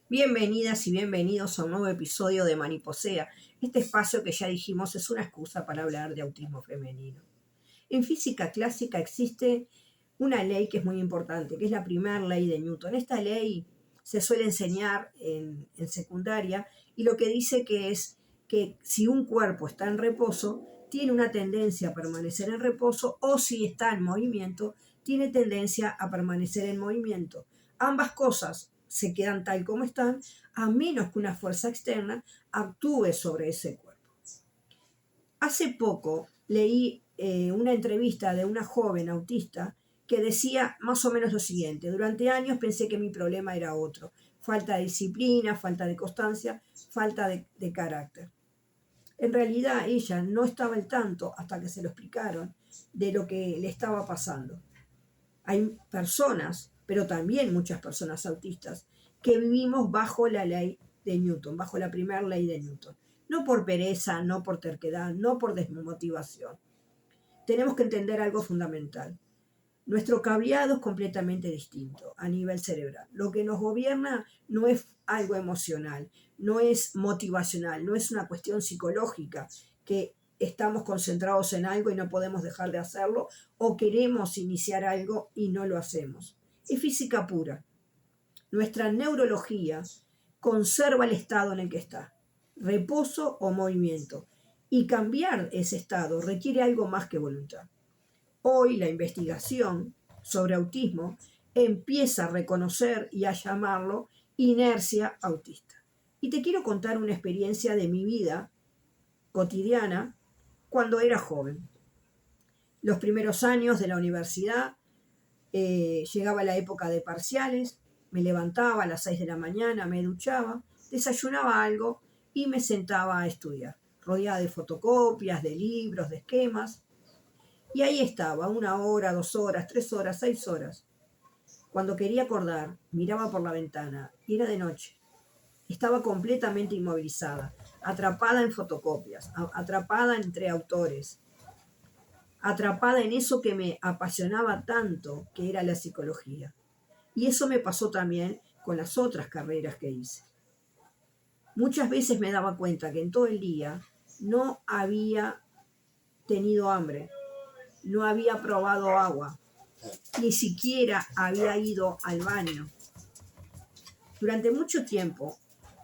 Bienvenidas y bienvenidos a un nuevo episodio de Mariposea, este espacio que ya dijimos es una excusa para hablar de autismo femenino. En física clásica existe una ley que es muy importante, que es la primera ley de Newton. Esta ley se suele enseñar en secundaria y lo que dice que es que si un cuerpo está en reposo, tiene una tendencia a permanecer en reposo o si está en movimiento, tiene tendencia a permanecer en movimiento. Ambas cosas se quedan tal como están, a menos que una fuerza externa actúe sobre ese cuerpo. Hace poco leí una entrevista de una joven autista que decía más o menos lo siguiente: durante años pensé que mi problema era otro, falta de disciplina, falta de constancia, falta de carácter. En realidad ella no estaba al tanto, hasta que se lo explicaron, de lo que le estaba pasando. Hay personas, pero también muchas personas autistas, que vivimos bajo la ley de Newton, bajo la primera ley de Newton. No por pereza, no por terquedad, no por desmotivación. Tenemos que entender algo fundamental. Nuestro cableado es completamente distinto a nivel cerebral. Lo que nos gobierna no es algo emocional, no es motivacional, no es una cuestión psicológica que estamos concentrados en algo y no podemos dejar de hacerlo, o queremos iniciar algo y no lo hacemos. Es física pura. Nuestra neurología conserva el estado en el que está, reposo o movimiento, y cambiar ese estado requiere algo más que voluntad. Hoy la investigación sobre autismo empieza a reconocer y a llamarlo inercia autista. Y te quiero contar una experiencia de mi vida cotidiana cuando era joven. Los primeros años de la universidad, llegaba la época de parciales, me levantaba a las 6 de la mañana, me duchaba, desayunaba algo y me sentaba a estudiar, rodeada de fotocopias, de libros, de esquemas. Y ahí estaba, 1 hora, 2 horas, 3 horas, 6 horas. Cuando quería acordar, miraba por la ventana y era de noche. Estaba completamente inmovilizada, atrapada en fotocopias, atrapada entre autores, atrapada en eso que me apasionaba tanto, que era la psicología. Y eso me pasó también con las otras carreras que hice. Muchas veces me daba cuenta que en todo el día no había tenido hambre, no había probado agua, ni siquiera había ido al baño. Durante mucho tiempo,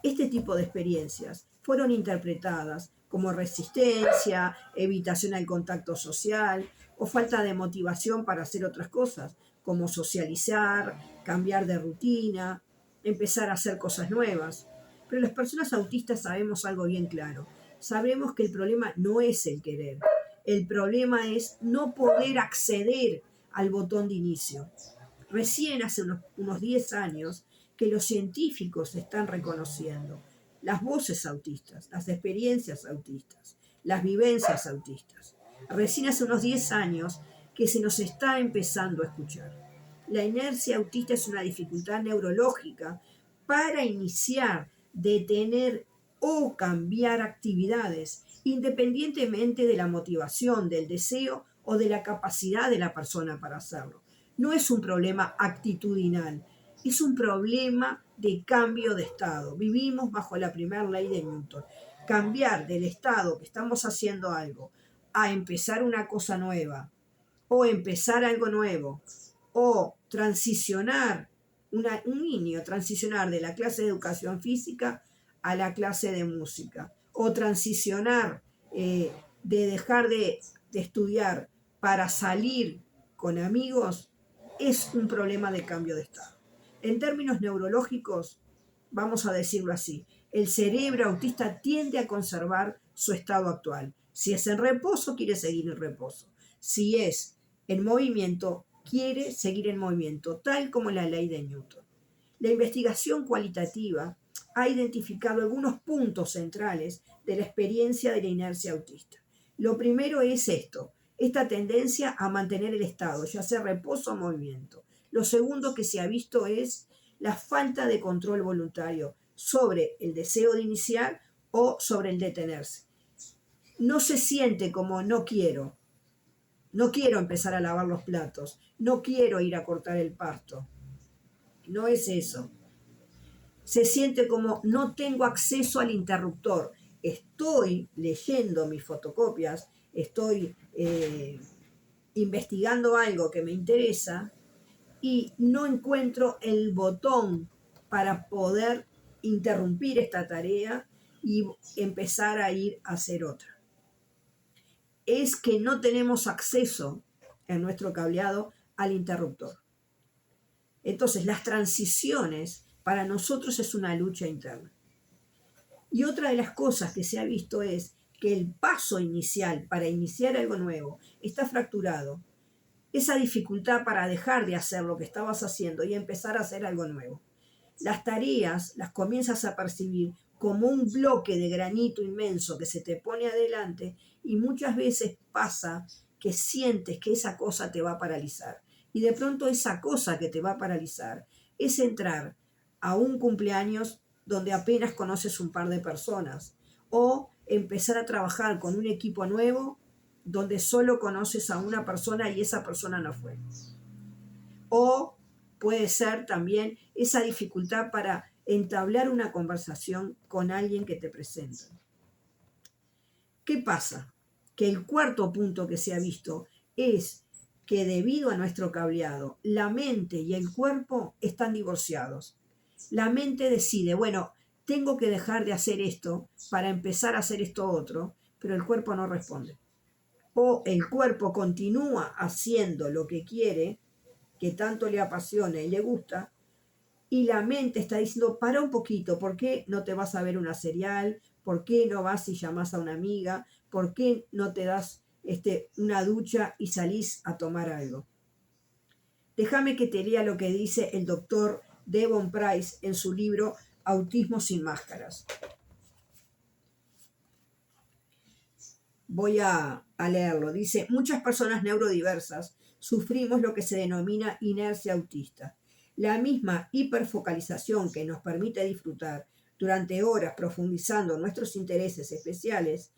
este tipo de experiencias fueron interpretadas como resistencia, evitación al contacto social o falta de motivación para hacer otras cosas, como socializar, cambiar de rutina, empezar a hacer cosas nuevas. Pero las personas autistas sabemos algo bien claro. Sabemos que el problema no es el querer. El problema es no poder acceder al botón de inicio. Recién hace unos 10 años que los científicos están reconociendo las voces autistas, las experiencias autistas, las vivencias autistas. Recién hace unos 10 años que se nos está empezando a escuchar. La inercia autista es una dificultad neurológica para iniciar, detener o cambiar actividades, independientemente de la motivación, del deseo o de la capacidad de la persona para hacerlo. No es un problema actitudinal, es un problema de cambio de estado. Vivimos bajo la primera ley de Newton. Cambiar del estado que estamos haciendo algo a empezar una cosa nueva, o empezar algo nuevo, o transicionar, un niño transicionar de la clase de educación física a la clase de música, o transicionar de dejar de estudiar para salir con amigos, es un problema de cambio de estado. En términos neurológicos, vamos a decirlo así, el cerebro autista tiende a conservar su estado actual. Si es en reposo, quiere seguir en reposo. Si es en movimiento, quiere seguir en movimiento, tal como la ley de Newton. La investigación cualitativa ha identificado algunos puntos centrales de la experiencia de la inercia autista. Lo primero es esta tendencia a mantener el estado, ya sea reposo o movimiento. Lo segundo que se ha visto es la falta de control voluntario sobre el deseo de iniciar o sobre el detenerse. No se siente como no quiero empezar a lavar los platos, no quiero ir a cortar el pasto. No es eso. Se siente como no tengo acceso al interruptor. Estoy leyendo mis fotocopias, estoy investigando algo que me interesa y no encuentro el botón para poder interrumpir esta tarea y empezar a ir a hacer otra. Es que no tenemos acceso en nuestro cableado al interruptor. Entonces, las transiciones para nosotros es una lucha interna. Y otra de las cosas que se ha visto es que el paso inicial para iniciar algo nuevo está fracturado. Esa dificultad para dejar de hacer lo que estabas haciendo y empezar a hacer algo nuevo. Las tareas las comienzas a percibir como un bloque de granito inmenso que se te pone adelante y muchas veces pasa que sientes que esa cosa te va a paralizar. Y de pronto esa cosa que te va a paralizar es entrar a un cumpleaños donde apenas conoces un par de personas o empezar a trabajar con un equipo nuevo donde solo conoces a una persona y esa persona no fue. O puede ser también esa dificultad para entablar una conversación con alguien que te presenta. ¿Qué pasa? Que el cuarto punto que se ha visto es que debido a nuestro cableado, la mente y el cuerpo están divorciados. La mente decide, bueno, tengo que dejar de hacer esto para empezar a hacer esto otro, pero el cuerpo no responde. O el cuerpo continúa haciendo lo que quiere, que tanto le apasiona y le gusta, y la mente está diciendo, para un poquito, ¿por qué no te vas a ver una serial? ¿Por qué no vas y llamas a una amiga? ¿Por qué no te das una ducha y salís a tomar algo? Déjame que te lea lo que dice el doctor Devon Price en su libro Autismo sin máscaras. Voy a leerlo. Dice, muchas personas neurodiversas sufrimos lo que se denomina inercia autista. La misma hiperfocalización que nos permite disfrutar durante horas profundizando nuestros intereses especiales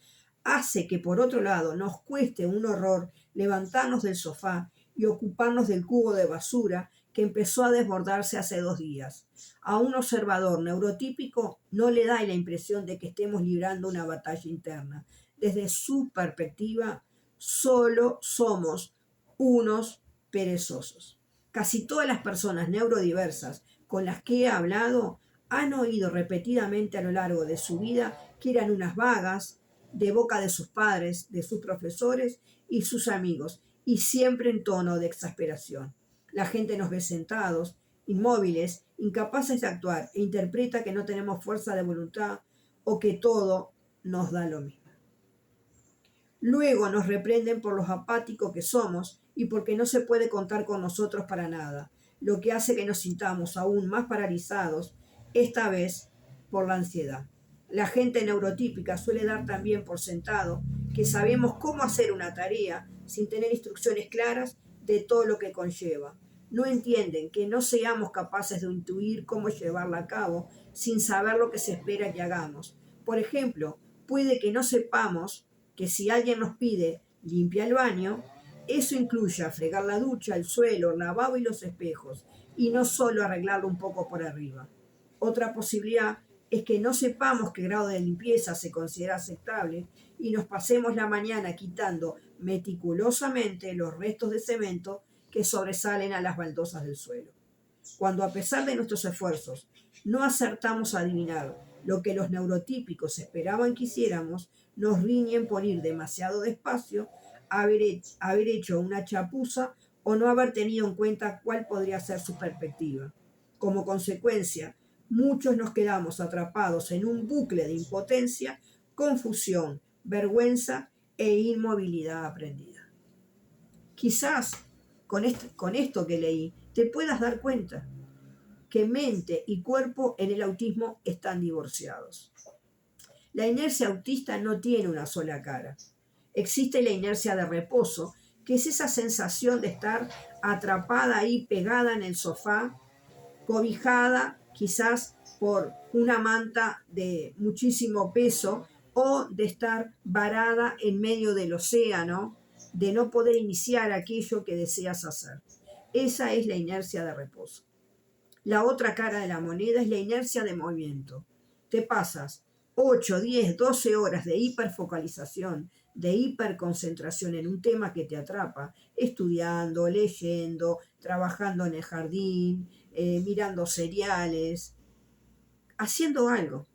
hace que, por otro lado, nos cueste un horror levantarnos del sofá y ocuparnos del cubo de basura que empezó a desbordarse hace 2 días. A un observador neurotípico no le da la impresión de que estemos librando una batalla interna. Desde su perspectiva, solo somos unos perezosos. Casi todas las personas neurodiversas con las que he hablado han oído repetidamente a lo largo de su vida que eran unas vagas, de boca de sus padres, de sus profesores y sus amigos, y siempre en tono de exasperación. La gente nos ve sentados, inmóviles, incapaces de actuar, e interpreta que no tenemos fuerza de voluntad o que todo nos da lo mismo. Luego nos reprenden por los apáticos que somos y porque no se puede contar con nosotros para nada, lo que hace que nos sintamos aún más paralizados, esta vez por la ansiedad. La gente neurotípica suele dar también por sentado que sabemos cómo hacer una tarea sin tener instrucciones claras de todo lo que conlleva. No entienden que no seamos capaces de intuir cómo llevarla a cabo sin saber lo que se espera que hagamos. Por ejemplo, puede que no sepamos que si alguien nos pide limpia el baño, eso incluya fregar la ducha, el suelo, el lavabo y los espejos, y no solo arreglarlo un poco por arriba. Otra posibilidad es que no sepamos qué grado de limpieza se considera aceptable y nos pasemos la mañana quitando meticulosamente los restos de cemento que sobresalen a las baldosas del suelo. Cuando, a pesar de nuestros esfuerzos, no acertamos a adivinar lo que los neurotípicos esperaban que hiciéramos, nos riñen por ir demasiado despacio, haber hecho una chapuza o no haber tenido en cuenta cuál podría ser su perspectiva. Como consecuencia, muchos nos quedamos atrapados en un bucle de impotencia, confusión, vergüenza e inmovilidad aprendida. Quizás con esto que leí te puedas dar cuenta que mente y cuerpo en el autismo están divorciados. La inercia autista no tiene una sola cara. Existe la inercia de reposo, que es esa sensación de estar atrapada ahí pegada en el sofá, cobijada quizás por una manta de muchísimo peso o de estar varada en medio del océano, de no poder iniciar aquello que deseas hacer. Esa es la inercia de reposo. La otra cara de la moneda es la inercia de movimiento. Te pasas 8, 10, 12 horas de hiperfocalización, de hiperconcentración en un tema que te atrapa, estudiando, leyendo, trabajando en el jardín, mirando seriales, haciendo algo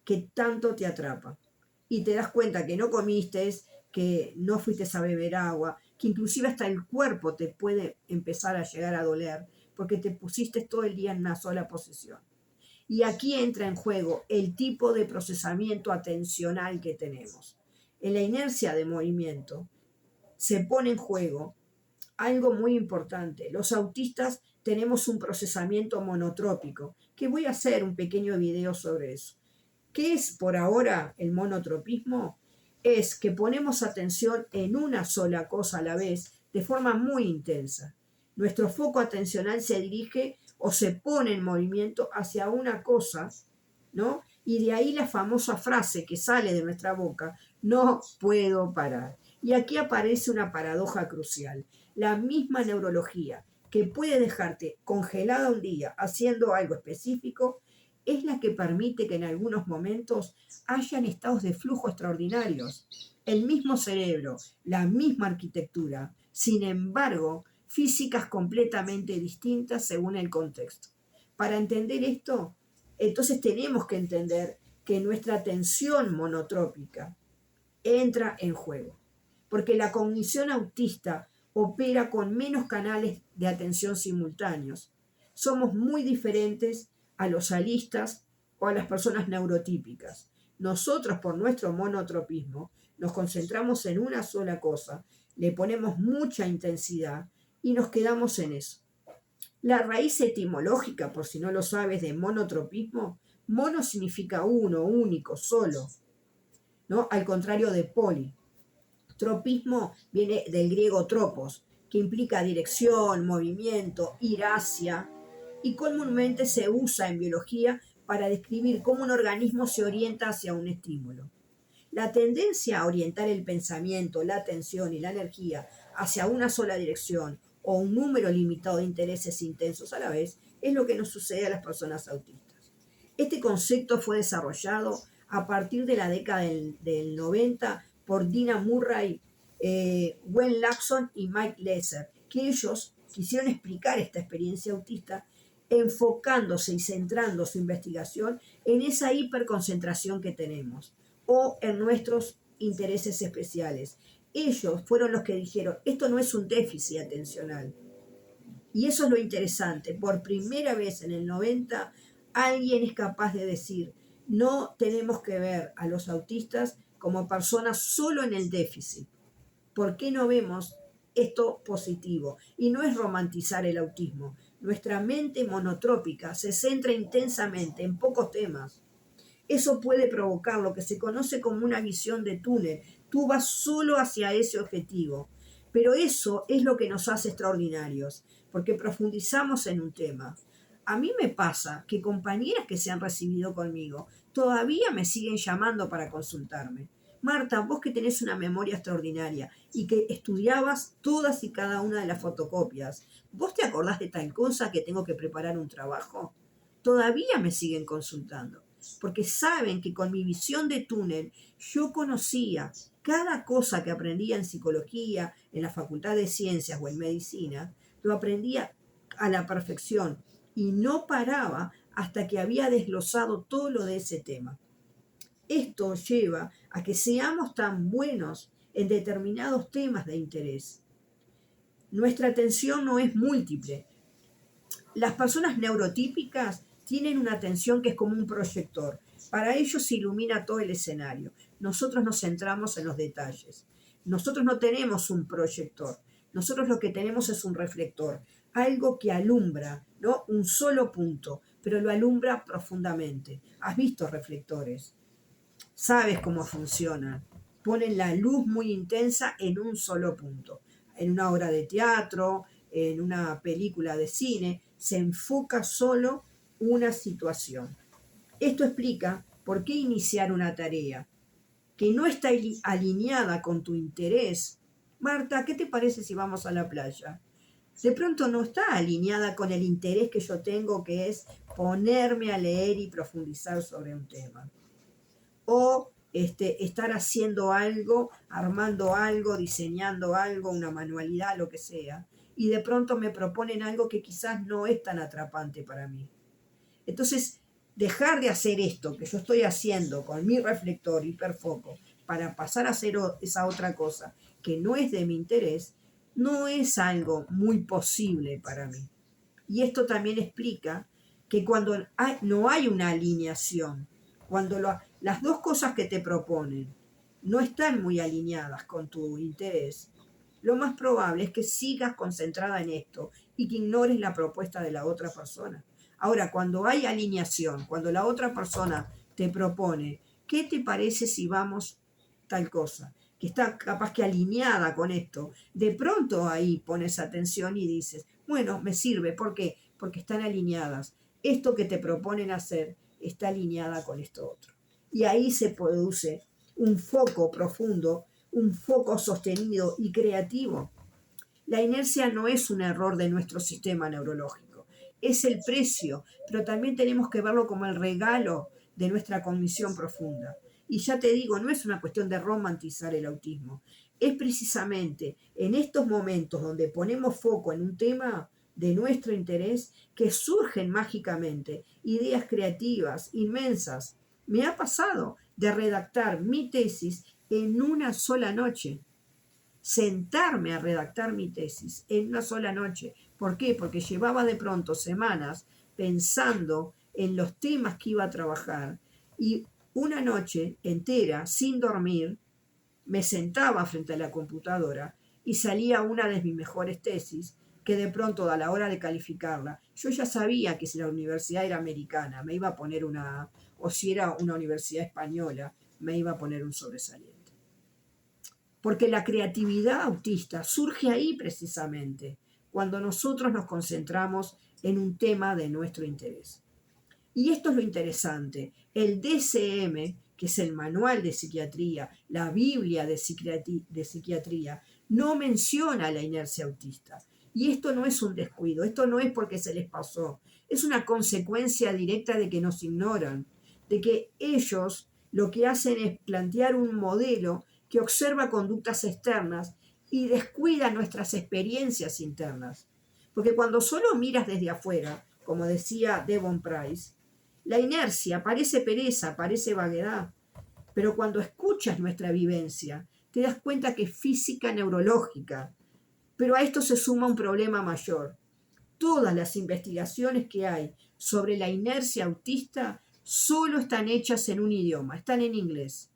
que tanto te atrapa. Y te das cuenta que no comiste, que no fuiste a beber agua, que inclusive hasta el cuerpo te puede empezar a llegar a doler porque te pusiste todo el día en una sola posición. Y aquí entra en juego el tipo de procesamiento atencional que tenemos. En la inercia de movimiento se pone en juego algo muy importante. Los autistas tenemos un procesamiento monotrópico, que voy a hacer un pequeño video sobre eso. ¿Qué es por ahora el monotropismo? Es que ponemos atención en una sola cosa a la vez de forma muy intensa. Nuestro foco atencional se dirige o se pone en movimiento hacia una cosa, ¿no? Y de ahí la famosa frase que sale de nuestra boca, no puedo parar. Y aquí aparece una paradoja crucial. La misma neurología que puede dejarte congelada un día haciendo algo específico, es la que permite que en algunos momentos hayan estados de flujo extraordinarios. El mismo cerebro, la misma arquitectura, sin embargo, físicas completamente distintas según el contexto. Para entender esto, entonces tenemos que entender que nuestra atención monotrópica entra en juego, porque la cognición autista opera con menos canales de atención simultáneos. Somos muy diferentes a los alistas o a las personas neurotípicas. Nosotros, por nuestro monotropismo, nos concentramos en una sola cosa, le ponemos mucha intensidad y nos quedamos en eso. La raíz etimológica, por si no lo sabes, de monotropismo, mono significa uno, único, solo, ¿no? Al contrario de poli. Tropismo viene del griego tropos, que implica dirección, movimiento, ir hacia, y comúnmente se usa en biología para describir cómo un organismo se orienta hacia un estímulo. La tendencia a orientar el pensamiento, la atención y la energía hacia una sola dirección o un número limitado de intereses intensos a la vez es lo que nos sucede a las personas autistas. Este concepto fue desarrollado a partir de la década del 90 por Dina Murray, Gwen Lawson y Mike Lesser, que ellos quisieron explicar esta experiencia autista enfocándose y centrando su investigación en esa hiperconcentración que tenemos o en nuestros intereses especiales. Ellos fueron los que dijeron, esto no es un déficit atencional. Y eso es lo interesante. Por primera vez en el 90, alguien es capaz de decir, no tenemos que ver a los autistas como personas solo en el déficit. ¿Por qué no vemos esto positivo? Y no es romantizar el autismo. Nuestra mente monotrópica se centra intensamente en pocos temas. Eso puede provocar lo que se conoce como una visión de túnel. Tú vas solo hacia ese objetivo. Pero eso es lo que nos hace extraordinarios, porque profundizamos en un tema. A mí me pasa que compañeras que se han recibido conmigo todavía me siguen llamando para consultarme. Marta, vos que tenés una memoria extraordinaria y que estudiabas todas y cada una de las fotocopias, ¿vos te acordás de tal cosa que tengo que preparar un trabajo? Todavía me siguen consultando, porque saben que con mi visión de túnel yo conocía cada cosa que aprendía en psicología, en la Facultad de Ciencias o en medicina, lo aprendía a la perfección y no paraba hasta que había desglosado todo lo de ese tema. Esto lleva a que seamos tan buenos en determinados temas de interés. Nuestra atención no es múltiple. Las personas neurotípicas tienen una atención que es como un proyector. Para ellos se ilumina todo el escenario. Nosotros nos centramos en los detalles. Nosotros no tenemos un proyector. Nosotros lo que tenemos es un reflector, algo que alumbra, ¿no? Un solo punto, pero lo alumbra profundamente. ¿Has visto reflectores? Sabes cómo funcionan. Ponen la luz muy intensa en un solo punto. En una obra de teatro, en una película de cine, se enfoca solo una situación. Esto explica por qué iniciar una tarea que no está alineada con tu interés. Marta, ¿qué te parece si vamos a la playa? de pronto no está alineada con el interés que yo tengo, que es ponerme a leer y profundizar sobre un tema. O estar haciendo algo, armando algo, diseñando algo, una manualidad, lo que sea, y de pronto me proponen algo que quizás no es tan atrapante para mí. Entonces, dejar de hacer esto que yo estoy haciendo con mi reflector hiperfoco para pasar a hacer esa otra cosa que no es de mi interés, no es algo muy posible para mí. Y esto también explica que cuando no hay una alineación, cuando las dos cosas que te proponen no están muy alineadas con tu interés, lo más probable es que sigas concentrada en esto y que ignores la propuesta de la otra persona. Ahora, cuando hay alineación, cuando la otra persona te propone, ¿qué te parece si vamos tal cosa? Que está capaz que alineada con esto, de pronto ahí pones atención y dices, bueno, me sirve. ¿Por qué? Porque están alineadas. Esto que te proponen hacer está alineada con esto otro. Y ahí se produce un foco profundo, un foco sostenido y creativo. La inercia no es un error de nuestro sistema neurológico, es el precio, pero también tenemos que verlo como el regalo de nuestra cognición profunda. Y ya te digo, no es una cuestión de romantizar el autismo, es precisamente en estos momentos donde ponemos foco en un tema de nuestro interés que surgen mágicamente ideas creativas inmensas. Me ha pasado de redactar mi tesis en una sola noche, sentarme a redactar mi tesis en una sola noche. ¿Por qué? Porque llevaba de pronto semanas pensando en los temas que iba a trabajar y una noche entera, sin dormir, me sentaba frente a la computadora y salía una de mis mejores tesis que de pronto a la hora de calificarla, yo ya sabía que si la universidad era americana me iba a poner o si era una universidad española, me iba a poner un sobresaliente. Porque la creatividad autista surge ahí precisamente, cuando nosotros nos concentramos en un tema de nuestro interés. Y esto es lo interesante. El DSM, que es el manual de psiquiatría, la Biblia de psiquiatría, no menciona la inercia autista. Y esto no es un descuido, esto no es porque se les pasó, es una consecuencia directa de que nos ignoran, de que ellos lo que hacen es plantear un modelo que observa conductas externas y descuida nuestras experiencias internas. Porque cuando solo miras desde afuera, como decía Devon Price, la inercia parece pereza, parece vaguedad, pero cuando escuchas nuestra vivencia, te das cuenta que es física neurológica. Pero a esto se suma un problema mayor. Todas las investigaciones que hay sobre la inercia autista solo están hechas en un idioma, están en inglés.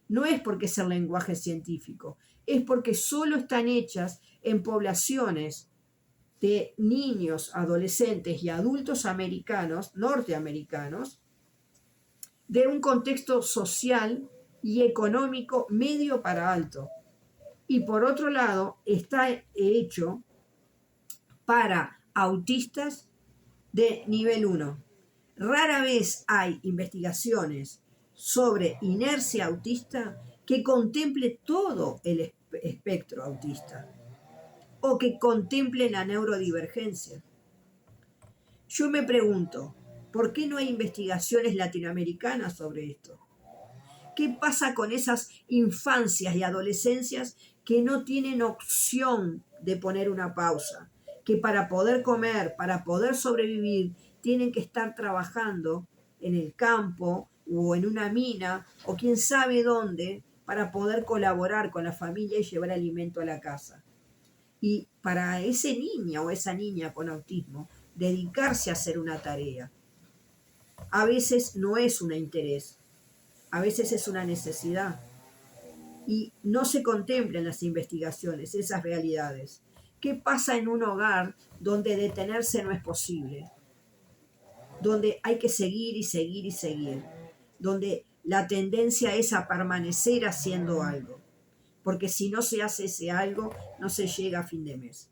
No es porque es el lenguaje científico, es porque solo están hechas en poblaciones de niños, adolescentes y adultos americanos, norteamericanos, de un contexto social y económico medio para alto. Y por otro lado, está hecho para autistas de nivel 1. Rara vez hay investigaciones sobre inercia autista que contemple todo el espectro autista o que contemple la neurodivergencia. Yo me pregunto, ¿por qué no hay investigaciones latinoamericanas sobre esto? ¿Qué pasa con esas infancias y adolescencias que no tienen opción de poner una pausa? Que para poder comer, para poder sobrevivir, tienen que estar trabajando en el campo o en una mina o quién sabe dónde para poder colaborar con la familia y llevar alimento a la casa. Y para ese niño o esa niña con autismo, dedicarse a hacer una tarea, a veces no es un interés, a veces es una necesidad. Y no se contemplan en las investigaciones esas realidades. ¿Qué pasa en un hogar donde detenerse no es posible? Donde hay que seguir y seguir y seguir. Donde la tendencia es a permanecer haciendo algo. Porque si no se hace ese algo, no se llega a fin de mes.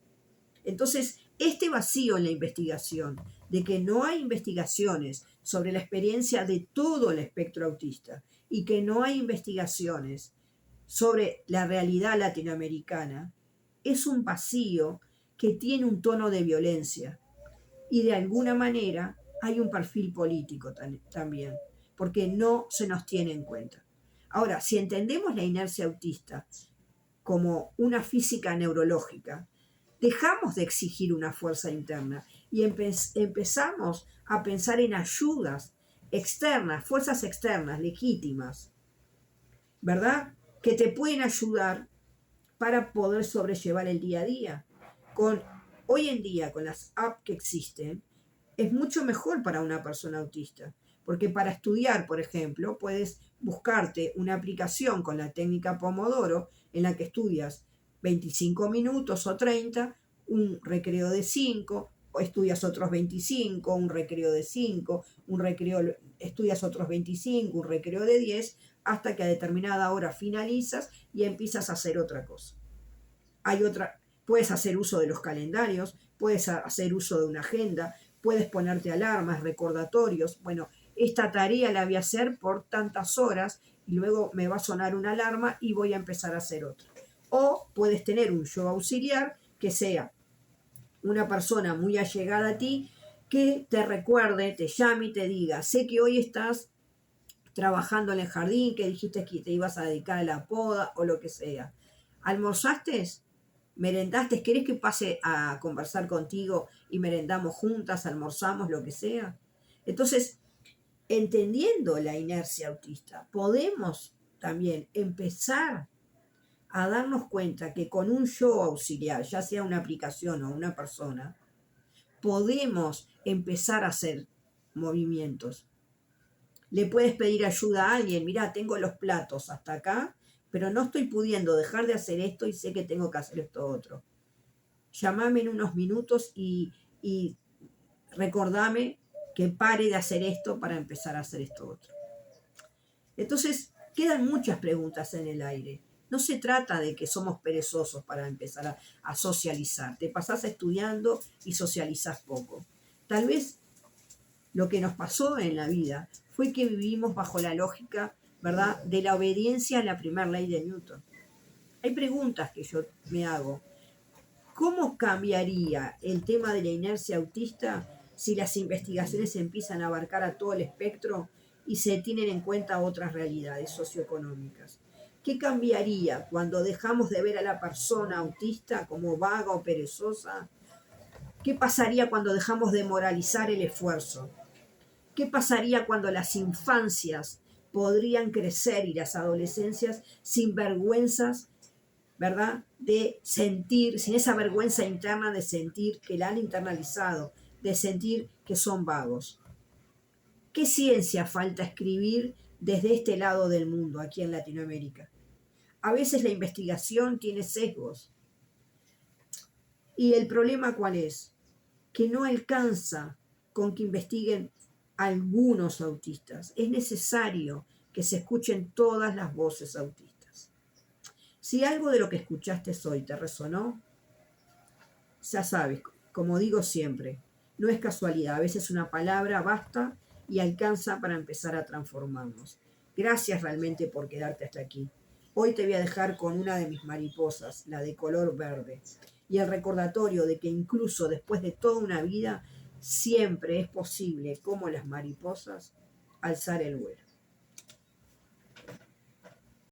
Entonces, este vacío en la investigación, de que no hay investigaciones sobre la experiencia de todo el espectro autista y que no hay investigaciones sobre la realidad latinoamericana, es un vacío que tiene un tono de violencia y de alguna manera hay un perfil político también, porque no se nos tiene en cuenta. Ahora, si entendemos la inercia autista como una física neurológica, dejamos de exigir una fuerza interna y empezamos a pensar en ayudas externas, fuerzas externas, legítimas, ¿verdad? Que te pueden ayudar para poder sobrellevar el día a día. Hoy en día, con las apps que existen, es mucho mejor para una persona autista, porque para estudiar, por ejemplo, puedes buscarte una aplicación con la técnica Pomodoro en la que estudias 25 minutos o 30, un recreo de 5, o estudias otros 25, un recreo de 5, estudias otros 25, un recreo de 10, hasta que a determinada hora finalizas y empiezas a hacer otra cosa. Puedes hacer uso de los calendarios, puedes hacer uso de una agenda, puedes ponerte alarmas, recordatorios. Bueno, esta tarea la voy a hacer por tantas horas y luego me va a sonar una alarma y voy a empezar a hacer otra. O puedes tener un yo auxiliar que sea una persona muy allegada a ti que te recuerde, te llame y te diga, sé que hoy estás trabajando en el jardín, que dijiste que te ibas a dedicar a la poda o lo que sea. ¿Almorzaste? ¿Merendaste? ¿Querés que pase a conversar contigo y merendamos juntas, almorzamos, lo que sea? Entonces, entendiendo la inercia autista, podemos también empezar a darnos cuenta que con un yo auxiliar, ya sea una aplicación o una persona, podemos empezar a hacer movimientos. Le puedes pedir ayuda a alguien, mirá, tengo los platos hasta acá, pero no estoy pudiendo dejar de hacer esto y sé que tengo que hacer esto otro. Llámame en unos minutos y recordame que pare de hacer esto para empezar a hacer esto otro. Entonces, quedan muchas preguntas en el aire. No se trata de que somos perezosos para empezar a socializar. Te pasás estudiando y socializás poco. Tal vez lo que nos pasó en la vida fue que vivimos bajo la lógica, ¿verdad?, de la obediencia a la primera ley de Newton. Hay preguntas que yo me hago. ¿Cómo cambiaría el tema de la inercia autista si las investigaciones empiezan a abarcar a todo el espectro y se tienen en cuenta otras realidades socioeconómicas? ¿Qué cambiaría cuando dejamos de ver a la persona autista como vaga o perezosa? ¿Qué pasaría cuando dejamos de moralizar el esfuerzo? ¿Qué pasaría cuando las infancias podrían crecer y las adolescencias sin vergüenzas, ¿verdad?, de sentir, sin esa vergüenza interna de sentir que la han internalizado, de sentir que son vagos? ¿Qué ciencia falta escribir desde este lado del mundo, aquí en Latinoamérica? A veces la investigación tiene sesgos. ¿Y el problema cuál es? Que no alcanza con que investiguen algunos autistas. Es necesario que se escuchen todas las voces autistas. Si algo de lo que escuchaste hoy te resonó, ya sabes, como digo siempre, no es casualidad. A veces una palabra basta y alcanza para empezar a transformarnos. Gracias realmente por quedarte hasta aquí. Hoy te voy a dejar con una de mis mariposas, la de color verde, y el recordatorio de que incluso después de toda una vida, siempre es posible, como las mariposas, alzar el vuelo.